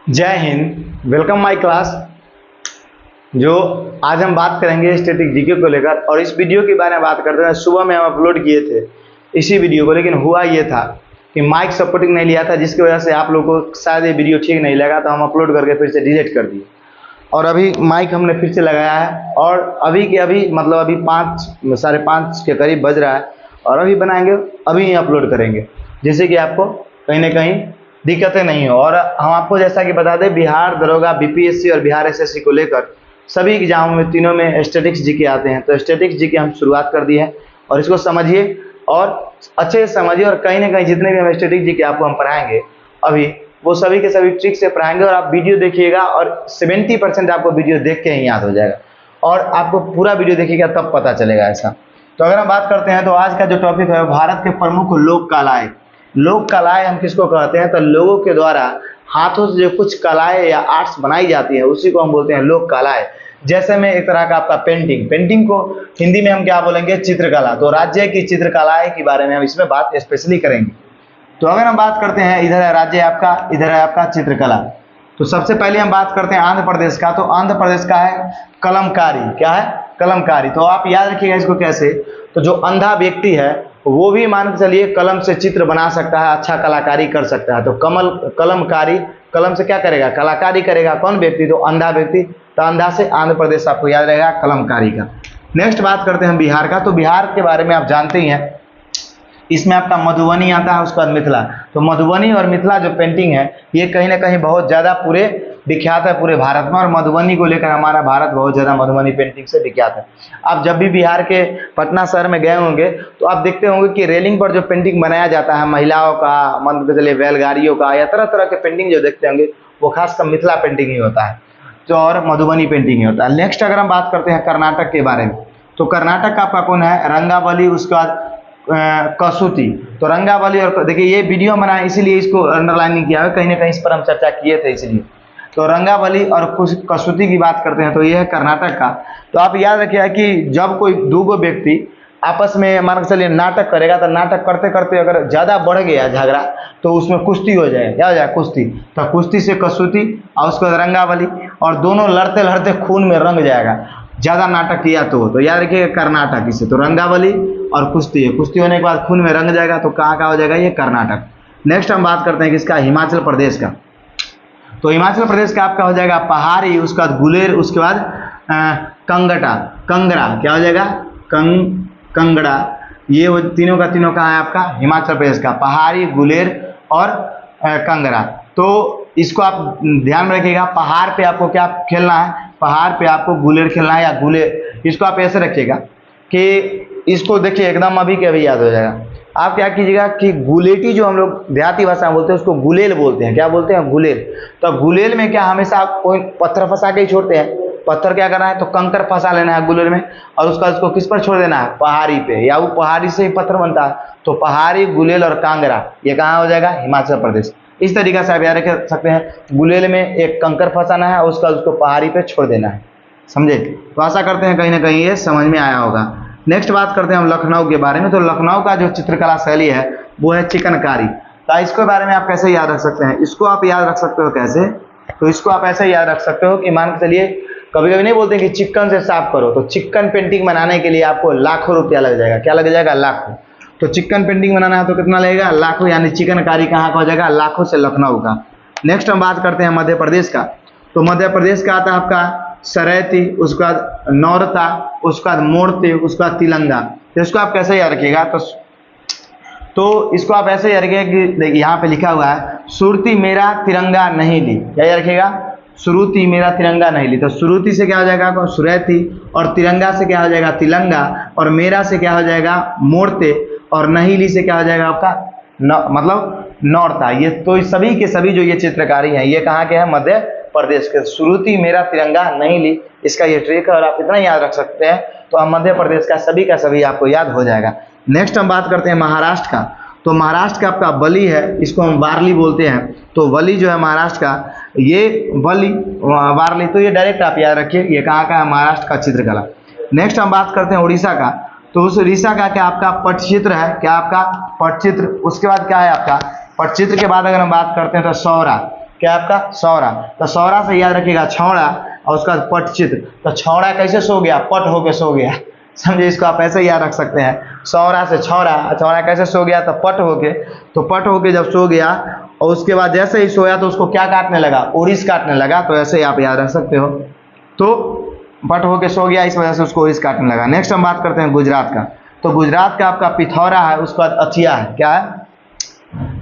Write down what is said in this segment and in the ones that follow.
जय Hind. Welcome my class. जो आज हम बात करेंगे स्टैटिक जीके को लेकर, और इस वीडियो के बारे में बात करते हैं। सुबह में हम अपलोड किए थे इसी वीडियो को, लेकिन हुआ ये था कि माइक सपोर्टिंग नहीं लिया था, जिसकी वजह से आप लोगों को शायद ये वीडियो ठीक नहीं लगा, तो हम अपलोड करके फिर से डिलीट कर दिए। और अभी माइक हमने फिर से लगाया है, और अभी के अभी मतलब अभी 5 साढ़े 5 के करीब बज रहा है, और अभी बनाएंगे, अभी ही अपलोड करेंगे, जिससे कि आपको कहीं ना कहीं दिक्कतें नहीं हो। और हम आपको जैसा कि बता दें, बिहार दरोगा, बीपीएससी और बिहार एसएससी को लेकर सभी एग्जामों में तीनों में स्टैटिक्स जीके आते हैं। तो स्टैटिक्स जीके हम शुरुआत कर दी है, और इसको समझिए और अच्छे से समझिए। और कहीं ना कहीं जितने भी हम स्टैटिक्स जीके आपको हम पढ़ाएंगे अभी, वो सभी के सभी ट्रिक से पढ़ाएंगे, और आप वीडियो देखिएगा, और 70% आपको वीडियो देख के ही याद हो जाएगा, और आपको पूरा वीडियो देखिएगा तब पता चलेगा ऐसा। तो अगर हम बात करते हैं, तो आज का जो टॉपिक है भारत के प्रमुख लोक कलाएं। लोक कलाएं हम किसको कहते हैं? तो लोगों के द्वारा हाथों से जो कुछ कलाएं या आर्ट्स बनाई जाती है, उसी को हम बोलते हैं लोक कलाएं। जैसे में एक तरह का आपका पेंटिंग को हिंदी में हम क्या बोलेंगे? चित्रकला। तो राज्य की चित्रकलाएं के बारे में हम इसमें बात स्पेशली करेंगे। तो अगर हम बात करते हैं, इधर है राज्य आपका, इधर है आपका चित्रकला। तो सबसे पहले हम बात करते हैं आंध्र प्रदेश का। तो आंध्र प्रदेश का है कलमकारी। क्या है? कलमकारी। तो आप याद रखिएगा इसको कैसे। तो जो अंधा व्यक्ति है वो भी मान के चलिए कलम से चित्र बना सकता है, अच्छा कलाकारी कर सकता है। तो कलमकारी, कलम से क्या करेगा? कलाकारी करेगा। कौन व्यक्ति? तो अंधा व्यक्ति। तो अंधा से आंध्र प्रदेश आपको याद रहेगा कलमकारी का। नेक्स्ट बात करते हैं हम बिहार का। तो बिहार के बारे में आप जानते ही हैं, इसमें आपका मधुबनी आता है, उसके बाद मिथिला। तो मधुबनी और मिथिला जो पेंटिंग है, ये कहीं ना कहीं बहुत ज़्यादा पूरे विख्यात है पूरे भारत में, और मधुबनी को लेकर हमारा भारत बहुत ज़्यादा मधुबनी पेंटिंग से विख्यात है। आप जब भी बिहार के पटना शहर में गए होंगे, तो आप देखते होंगे कि रेलिंग पर जो पेंटिंग बनाया जाता है, महिलाओं का, मान के चलिए बैलगाड़ियों का, या तरह तरह के पेंटिंग जो देखते होंगे, वो खासकर मिथिला पेंटिंग ही होता है, तो और मधुबनी पेंटिंग ही होता है। नेक्स्ट अगर हम बात करते हैं कर्नाटक के बारे में, तो कर्नाटक का आपका कौन है? रंगावली, उसके बाद कसूती। तो रंगावली, और देखिए ये वीडियो बनाए इसीलिए इसको अंडरलाइनिंग किया है, कहीं ना कहीं इस पर हम चर्चा किए थे इसलिए। तो रंगावली और कसूती की बात करते हैं, तो ये है कर्नाटक का। तो आप याद रखिए कि जब कोई दो व्यक्ति आपस में मान के चलिए नाटक करेगा, तो नाटक करते करते अगर ज़्यादा बढ़ गया झगड़ा, तो उसमें कुश्ती हो जाए। क्या हो जाए? कुश्ती। तो कुश्ती से कसूती, और उसके बाद रंगावली, और दोनों लड़ते लड़ते खून में रंग जाएगा ज़्यादा नाटक किया तो याद रखिए कर्नाटक इसे। तो रंगावली और कुश्ती है, कुश्ती होने के बाद खून में रंग जाएगा, तो कहाँ का हो जाएगा? ये कर्नाटक। नेक्स्ट हम बात करते हैं किसका? हिमाचल प्रदेश का। तो हिमाचल प्रदेश का आपका हो जाएगा पहाड़ी, उसके बाद गुलेर, उसके बाद कंगड़ा। क्या हो जाएगा? कंगड़ा। ये वो तीनों का तीनों का है आपका हिमाचल प्रदेश का, पहाड़ी, गुलेर और कंगड़ा। तो इसको आप ध्यान में रखिएगा। पहाड़ पे आपको क्या खेलना है? पहाड़ पे आपको गुलेर खेलना है, या गुलेर। इसको आप ऐसे रखिएगा कि इसको देखिए एकदम अभी के अभी याद हो जाएगा। आप क्या कीजिएगा कि गुलेटी, जो हम लोग देहाती भाषा में बोलते हैं, उसको गुलेल बोलते हैं। क्या बोलते हैं? गुलेल। तो गुलेल में क्या हमेशा कोई पत्थर फंसा के ही छोड़ते हैं। पत्थर क्या करना है? तो कंकर फंसा लेना है गुलेल में, और उसको किस पर छोड़ देना है? पहाड़ी पे, या वो पहाड़ी से ही पत्थर बनता है। तो पहाड़ी, गुलेल और कांगड़ा, ये कहाँ हो जाएगा? हिमाचल प्रदेश। इस तरीके से आप याद रख सकते हैं। गुलेल में एक कंकर फंसाना है, उसको पहाड़ी पे छोड़ देना है। समझे? तो आशा करते हैं कहीं ना कहीं ये समझ में आया होगा। नेक्स्ट बात करते हैं हम लखनऊ के बारे में। तो लखनऊ का जो चित्रकला शैली है वो है चिकनकारी। तो इसके बारे में आप कैसे याद रख सकते हैं? इसको आप याद रख सकते हो कैसे? तो इसको आप ऐसे याद रख सकते हो कि मान के चलिए कभी कभी नहीं बोलते कि चिकन से साफ करो, तो चिकन पेंटिंग बनाने के लिए आपको लाखों रुपया लग जाएगा। क्या लग जाएगा? लाखों। तो चिकन पेंटिंग बनाना है तो कितना लगेगा? लाखों। यानी चिकनकारी कहाँ का हो जाएगा? लाखों से लखनऊ का। नेक्स्ट हम बात करते हैं मध्य प्रदेश का। तो मध्य प्रदेश का आता है आपका सरेती, उसके बाद नौरता, उसके बाद मोड़ते, उसके बाद तिलंगा। तो इसको आप कैसे याद रखिएगा? तो इसको आप ऐसे याद रखिएगा कि देखिए यहाँ पे लिखा हुआ है, सुरती मेरा तिरंगा नहीं ली। क्या याद रखिएगा? सुरुति मेरा तिरंगा नहीं ली। तो सुरुति से क्या हो जाएगा? सुरैती। और तिरंगा से क्या हो जाएगा? तिलंगा। और मेरा से क्या हो जाएगा? मोड़ते। और नहीं ली से क्या हो जाएगा आपका? मतलब नौरता। ये तो सभी के सभी जो ये चित्रकारी हैं, ये कहाँ के हैं? मध्य प्रदेश के। सुरुति मेरा तिरंगा नहीं ली, इसका ये ट्रिक है, और आप इतना याद रख सकते हैं, तो हम मध्य प्रदेश का सभी आपको याद हो जाएगा। नेक्स्ट हम बात करते हैं महाराष्ट्र का। तो महाराष्ट्र का आपका बली है, इसको हम वारली बोलते हैं। तो वली जो है महाराष्ट्र का, ये वली वारली, तो ये डायरेक्ट आप याद रखिए, ये कहाँ का है? महाराष्ट्र का चित्रकला। नेक्स्ट हम बात करते हैं उड़ीसा का। तो उस उड़ीसा का क्या आपका पटचित्र है? क्या आपका पटचित्र। उसके बाद क्या है आपका पटचित्र के बाद अगर हम बात करते हैं तो सौरा। क्या आपका सौरा, तो सौरा से याद रखिएगा छौड़ा और उसका पटचित्र, तो छौड़ा कैसे सो गया, पट होके सो गया, समझे, इसको आप ऐसे याद रख सकते हैं, सौरा से छौड़ा, छौड़ा कैसे सो गया, तो पट होके, तो पट होके जब सो गया और उसके बाद जैसे ही सोया तो उसको क्या काटने लगा, ओरिस काटने लगा, तो ऐसे ही आप याद रख सकते हो, तो पट होके सो गया इस वजह से उसको ओरिस काटने लगा। नेक्स्ट हम बात करते हैं गुजरात का, तो गुजरात का आपका पिथौरा है, उसके बाद अथिया है, क्या है,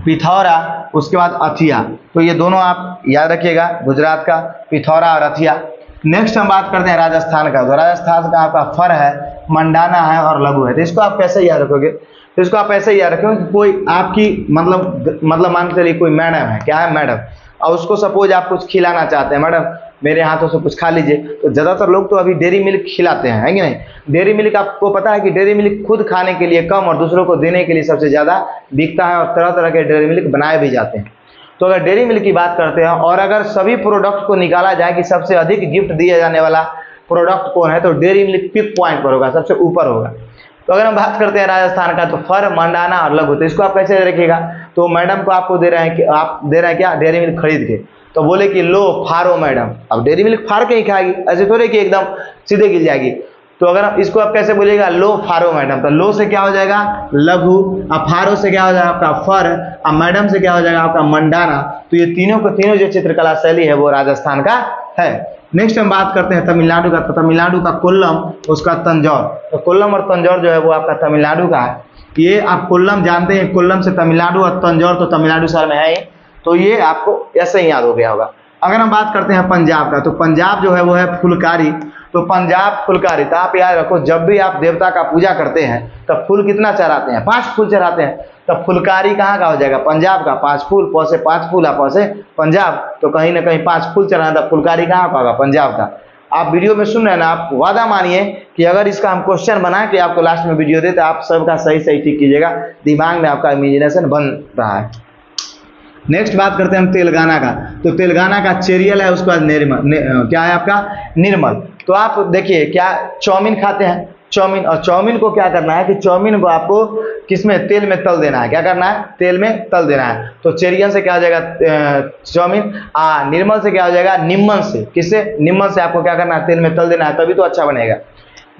पिथौरा, उसके बाद अथिया, तो ये दोनों आप याद रखिएगा, गुजरात का पिथौरा और अथिया। नेक्स्ट हम बात करते हैं राजस्थान का, तो राजस्थान का आपका फर है, मंडाना है और लघु है, तो इसको आप कैसे याद रखोगे, तो इसको आप ऐसे याद रखोगे कि कोई आपकी मतलब मान के चलिए कोई मैडम है, क्या है, मैडम, और उसको सपोज आप कुछ खिलाना चाहते हैं, मैडम मेरे हाथों से कुछ खा लीजिए, तो ज़्यादातर लोग तो अभी डेयरी मिल्क खिलाते हैं, है कि नहीं। डेयरी मिल्क आपको पता है कि डेयरी मिल्क खुद खाने के लिए कम और दूसरों को देने के लिए सबसे ज़्यादा बिकता है, और तरह तरह के डेयरी मिल्क बनाए भी जाते हैं। तो अगर डेयरी मिल्क की बात करते हैं और अगर सभी प्रोडक्ट को निकाला जाए कि सबसे अधिक गिफ्ट दिया जाने वाला प्रोडक्ट कौन है, तो डेयरी मिल्क पिक पॉइंट पर होगा, सबसे ऊपर होगा। तो अगर हम बात करते हैं राजस्थान का, तो फर, मंडाना और लघु, तो इसको आप कैसे रखिएगा, तो मैडम को आपको दे रहे हैं कि आप दे रहे हैं क्या, डेयरी मिल्क खरीद के, तो बोले कि लो फारो मैडम, अब डेयरी मिल्क फाड़ के ही खाएगी, ऐसे थोड़े कि एकदम सीधे गिर जाएगी, तो अगर इसको आप कैसे बोलिएगा, लो फारो मैडम, तो लो से क्या हो जाएगा लघु, अब फारो से क्या हो जाएगा आपका फर, अब मैडम से क्या हो जाएगा आपका मंडाना, तो ये तीनों जो चित्रकला शैली है वो राजस्थान का है। नेक्स्ट हम बात करते हैं तमिलनाडु का, तो तमिलनाडु का कोल्लम, उसका तंजौर, तो कोल्लम और तंजौर जो है वो आपका तमिलनाडु का है। ये आप कोल्लम जानते हैं, कोल्लम से तमिलनाडु, और तंजौर तो तमिलनाडु शहर में है ही, तो ये आपको ऐसे ही याद हो गया होगा। अगर हम बात करते हैं पंजाब का, तो पंजाब जो है वो है फुलकारी, तो पंजाब फुलकारी, तो आप याद रखो जब भी आप देवता का पूजा करते हैं तब फूल कितना चढ़ाते हैं, 5 फूल चढ़ाते हैं, तब फुलकारी कहाँ का हो जाएगा, पंजाब का, 5 फूल, पौसे 5 फूल, आप पौसे पंजाब, तो कहीं ना कहीं 5 फूल चढ़ाना, तब फुलकारी कहाँ का होगा, पंजाब का। आप वीडियो में सुन रहे हैं ना, आप वादा मानिए कि अगर इसका हम क्वेश्चन बना के आपको लास्ट में वीडियो दे तो आप सबका सही सही टिक कीजिएगा, दिमाग में आपका इमेजिनेशन बन रहा है। नेक्स्ट बात करते हैं हम तेलंगाना का, तो तेलंगाना का चेरियल है, उसके बाद क्या है आपका निर्मल। तो आप देखिए क्या चाउमीन खाते हैं, चाउमीन, और चाउमीन को क्या करना है कि चाउमीन को आपको किसमें, तेल में तल देना है, क्या करना है, तेल में तल देना है, तो चेरियल से क्या हो जाएगा चाउमीन, निर्मल से क्या हो जाएगा निम्मन से, किससे, निम्मन से आपको क्या करना है, तेल में तल देना है, तभी तो अच्छा बनेगा।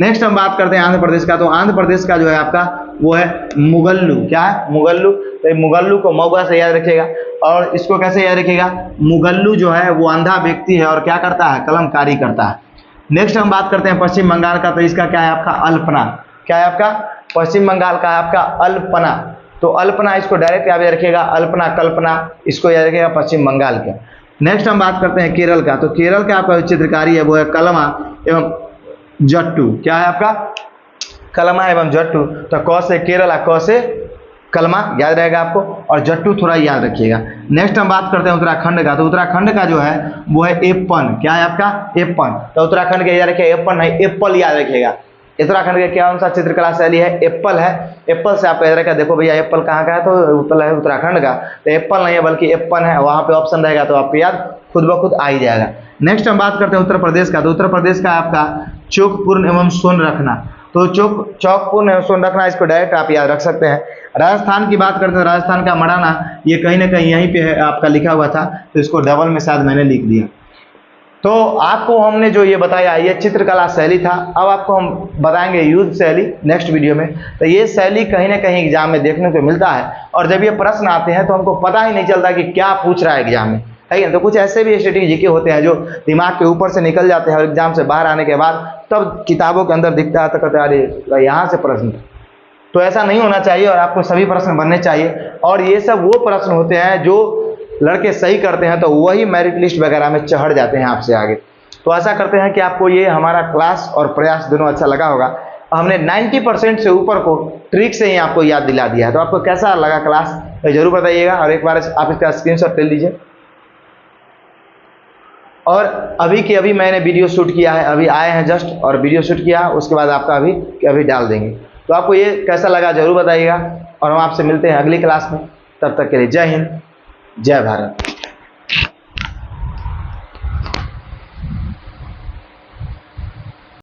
नेक्स्ट हम बात करते हैं आंध्र प्रदेश का, तो आंध्र प्रदेश का जो है आपका वो है मुगल्लू, क्या है मुगल्लू, तो मुगल्लू को मौगा से याद रखिएगा, और इसको कैसे याद रखिएगा, मुगल्लू जो है वो अंधा व्यक्ति है और क्या करता है, कलमकारी करता है। नेक्स्ट हम बात करते हैं पश्चिम बंगाल का, तो इसका क्या है आपका अल्पना, क्या है आपका पश्चिम बंगाल का आपका अल्पना, तो अल्पना इसको डायरेक्ट याद रखिएगा, अल्पना कल्पना, इसको याद रखिएगा पश्चिम बंगाल का। नेक्स्ट हम बात करते हैं केरल का, तो केरल का आपका चित्रकारी है वो है कलमा एवं जट्टू, क्या है आपका कलमा एवं जट्टू, तो क से केरला, क से कलमा याद रहेगा आपको, और जट्टू थोड़ा याद रखिएगा। नेक्स्ट हम बात करते हैं उत्तराखंड का, तो उत्तराखंड का जो है वो है एप्पन, क्या है आपका एप्पन, तो उत्तराखंड के याद रखिएगा एप्पन है, एप्पल याद रखिएगा। उत्तराखंड का क्या सा चित्रकला शैली है, एप्पल है, एप्पल से आप याद रखिएगा, देखो भैया एप्पल कहाँ का है, तो एप्पल है उत्तराखंड का, तो एप्पल नहीं है बल्कि एप्पन है, वहाँ पे ऑप्शन रहेगा तो आपको याद खुद ब खुद आ ही जाएगा। नेक्स्ट हम बात करते हैं उत्तर प्रदेश का, तो उत्तर प्रदेश का आपका चौकपूर्ण एवं सोन रखना, तो चौकपूर्ण एवं सोन रखना, इसको डायरेक्ट आप याद रख सकते हैं। राजस्थान की बात करते हैं, राजस्थान का मड़ाना, ये कहीं ना कहीं यहीं पे है आपका लिखा हुआ था, तो इसको डबल में शायद मैंने लिख दिया। तो आपको हमने जो ये बताया ये चित्रकला शैली था, अब आपको हम बताएंगे युद्ध शैली नेक्स्ट वीडियो में। तो ये शैली कहीं ना कहीं एग्जाम में देखने को मिलता है, और जब ये प्रश्न आते हैं तो हमको पता ही नहीं चलता कि क्या पूछ रहा है एग्जाम में, है ना। तो कुछ ऐसे भी स्टैटिक जीके होते हैं जो दिमाग के ऊपर से निकल जाते हैं, और एग्जाम से बाहर आने के बाद तब किताबों के अंदर दिखता है, तो कहते अरे यहाँ से प्रश्न था। तो ऐसा नहीं होना चाहिए, और आपको सभी प्रश्न बनने चाहिए, और ये सब वो प्रश्न होते हैं जो लड़के सही करते हैं तो वही मेरिट लिस्ट वगैरह में चढ़ जाते हैं आपसे आगे। तो आशा करते हैं कि आपको ये हमारा क्लास और प्रयास दोनों अच्छा लगा होगा। हमने 90% से ऊपर को ट्रिक से ही आपको याद दिला दिया है, तो आपको कैसा लगा क्लास तो जरूर बताइएगा, और एक बार आप इसका स्क्रीनशॉट ले लीजिए। और अभी के अभी मैंने वीडियो शूट किया है, अभी आए हैं जस्ट और वीडियो शूट किया, उसके बाद आपका अभी डाल देंगे। तो आपको ये कैसा लगा जरूर बताइएगा, और हम आपसे मिलते हैं अगली क्लास में। तब तक के लिए जय हिंद, जय भारत।